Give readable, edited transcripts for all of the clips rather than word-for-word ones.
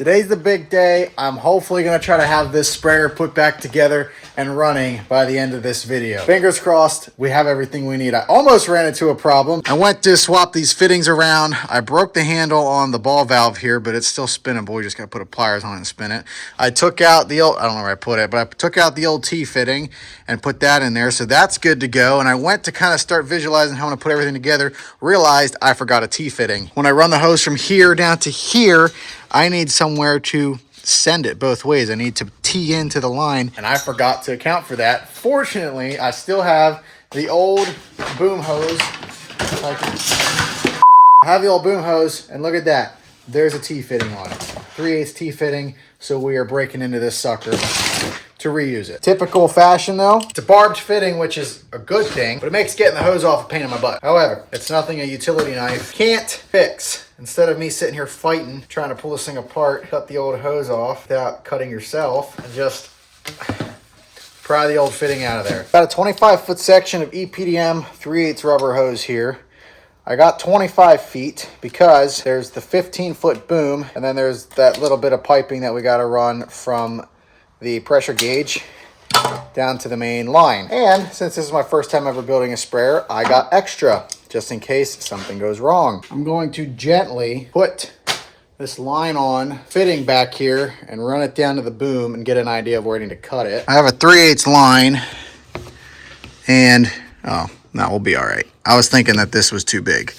Today's the big day. I'm hopefully going to try to have this sprayer put back together and running by the end of this video. Fingers crossed, we have everything we need. I almost ran into a problem. I went to swap these fittings around. I broke the handle on the ball valve here, but it's still spinning. Boy, you just got to put a pliers on it and spin it. I took out the old, I don't know where I put it, but I took out the old T fitting and put that in there. So that's good to go. And I went to kind of start visualizing how I'm going to put everything together. Realized I forgot a T fitting. When I run the hose from here down to here, I need somewhere to send it both ways. I need to tee into the line, and I forgot to account for that. Fortunately, I still have the old boom hose. I have the old boom hose, and look at that. There's a T fitting on it. 3/8 T fitting, so we are breaking into this sucker to reuse it. Typical fashion though, it's a barbed fitting, which is a good thing, but it makes getting the hose off a pain in my butt. However, it's nothing a utility knife can't fix. Instead of me sitting here fighting, trying to pull this thing apart, cut the old hose off without cutting yourself, and just pry the old fitting out of there. About a 25-foot section of EPDM 3/8 rubber hose here. I got 25 feet because there's the 15-foot boom, and then there's that little bit of piping that we got to run from the pressure gauge down to the main line. And since this is my first time ever building a sprayer, I got extra just in case something goes wrong. I'm going to gently put this line on fitting back here and run it down to the boom and get an idea of where I need to cut it. I have a 3/8 line, and oh, that will be all right. I was thinking that this was too big,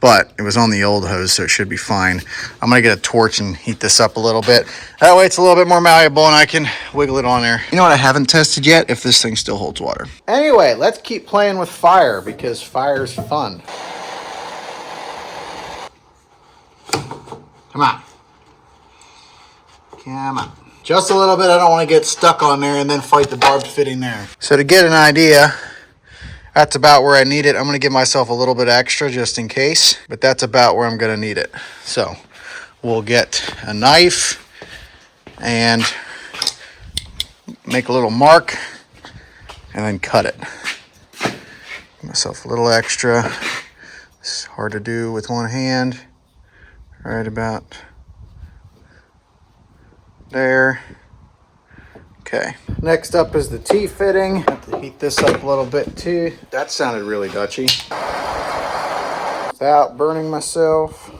but it was on the old hose, so it should be fine. I'm gonna get a torch and heat this up a little bit. That way it's a little bit more malleable and I can wiggle it on there. You know what I haven't tested yet? If this thing still holds water. Anyway, let's keep playing with fire because fire's fun. Come on. Come on. Just a little bit. I don't want to get stuck on there and then fight the barbed fitting there. So to get an idea, that's about where I need it. I'm going to give myself a little bit extra just in case, but that's about where I'm going to need it. So we'll get a knife and make a little mark and then cut it. Give myself a little extra. It's hard to do with one hand. Right about there. Okay, next up is the T fitting. Have to heat this up a little bit too. That sounded really Dutchy. Without burning myself.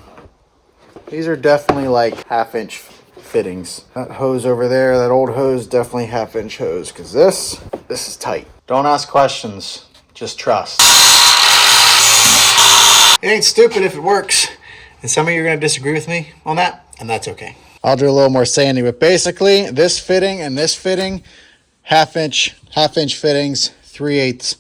These are definitely like 1/2-inch fittings. That hose over there, that old hose, definitely 1/2-inch hose, because this is tight. Don't ask questions, just trust. It ain't stupid if it works. And some of you are gonna disagree with me on that, and that's okay. I'll do a little more sanding, but basically this fitting and this fitting, 1/2-inch fittings, 3/8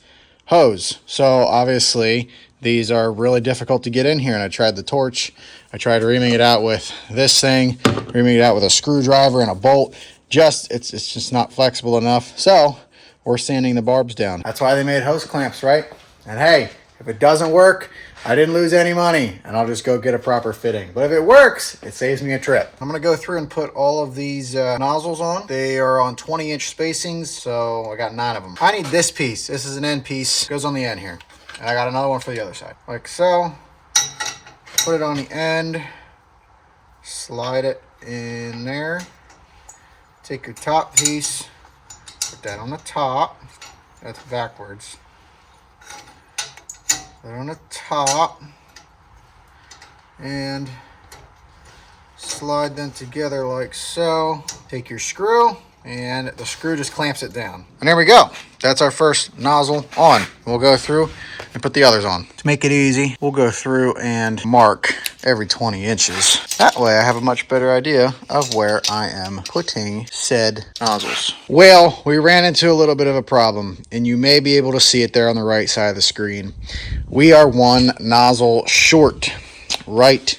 hose. So obviously these are really difficult to get in here, and I tried the torch. I tried reaming it out with this thing, reaming it out with a screwdriver and a bolt. It's just not flexible enough. So we're sanding the barbs down. That's why they made hose clamps, right? And hey, if it doesn't work, I didn't lose any money, and I'll just go get a proper fitting. But if it works, it saves me a trip. I'm gonna go through and put all of these nozzles on. They are on 20-inch spacings, so I got 9 of them. I need this piece. This is an end piece. It goes on the end here. And I got another one for the other side. Like so. Put it on the end. Slide it in there. Take your top piece. Put that on the top. That's backwards. Put it on the top and slide them together like so. Take your screw, and the screw just clamps it down. And there we go. That's our first nozzle on. We'll go through and put the others on. To make it easy, we'll go through and mark every 20 inches. That way I have a much better idea of where I am putting said nozzles. Well, we ran into a little bit of a problem, and you may be able to see it there on the right side of the screen. We are one nozzle short right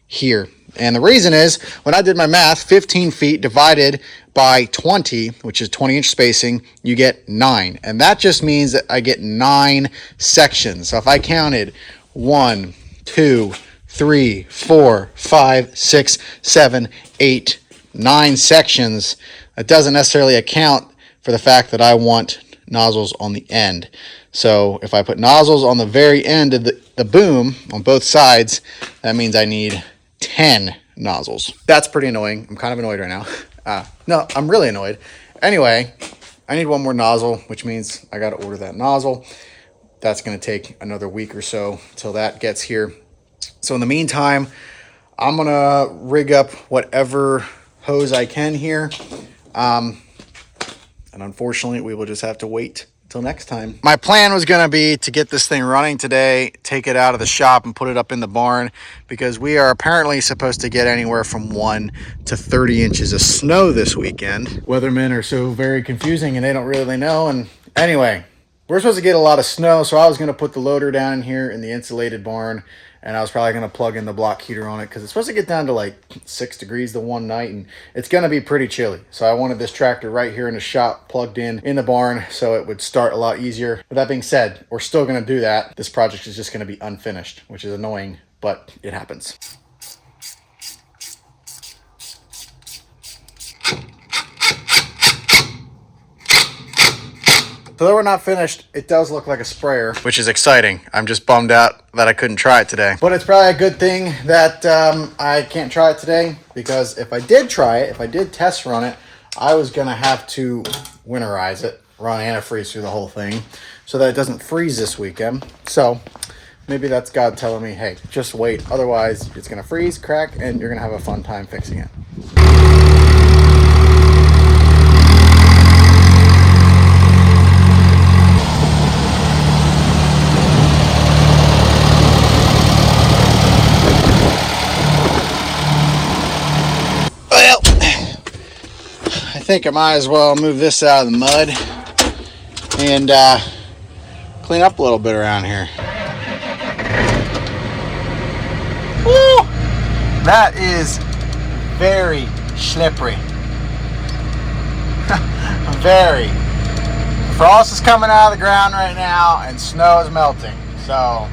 here. And the reason is, when I did my math, 15 feet divided by 20, which is 20-inch spacing, you get 9. And that just means that I get 9 sections. So if I counted 1, 2, 3, 4, 5, 6, 7, 8, 9 sections, that doesn't necessarily account for the fact that I want nozzles on the end. So if I put nozzles on the very end of the boom on both sides, that means I need 10 nozzles. That's pretty annoying. I'm kind of annoyed right now. No, I'm really annoyed. Anyway, I need one more nozzle, which means I got to order that nozzle. That's going to take another week or so till that gets here. So in the meantime, I'm going to rig up whatever hose I can here. And unfortunately, we will just have to wait till next time. My plan was going to be to get this thing running today, take it out of the shop and put it up in the barn, because we are apparently supposed to get anywhere from 1 to 30 inches of snow this weekend. Weathermen are so very confusing and they don't really know. And anyway, we're supposed to get a lot of snow, so I was going to put the loader down in here in the insulated barn, and I was probably going to plug in the block heater on it because it's supposed to get down to like 6 degrees the one night, and it's going to be pretty chilly. So I wanted this tractor right here in the shop plugged in the barn so it would start a lot easier. But that being said, we're still going to do that. This project is just going to be unfinished, which is annoying, but it happens. So though we're not finished, it does look like a sprayer, which is exciting. I'm just bummed out that I couldn't try it today. But it's probably a good thing that I can't try it today, because if I did try it, if I did test run it, I was gonna have to winterize it, run antifreeze through the whole thing so that it doesn't freeze this weekend. So maybe that's God telling me, hey, just wait. Otherwise, it's gonna freeze, crack, and you're gonna have a fun time fixing it. I think I might as well move this out of the mud and clean up a little bit around here. Woo! That is very slippery. Very. Frost is coming out of the ground right now and snow is melting. So,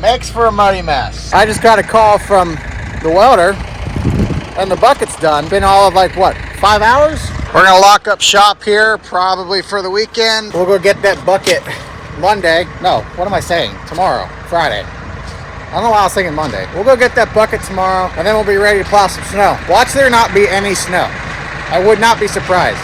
makes for a muddy mess. I just got a call from the welder and the bucket's done. Been all of like, what, 5 hours? We're gonna lock up shop here probably for the weekend. We'll go get that bucket Monday. No, what am I saying? Tomorrow, Friday. I don't know why I was thinking Monday. We'll go get that bucket tomorrow and then we'll be ready to plow some snow. Watch there not be any snow. I would not be surprised.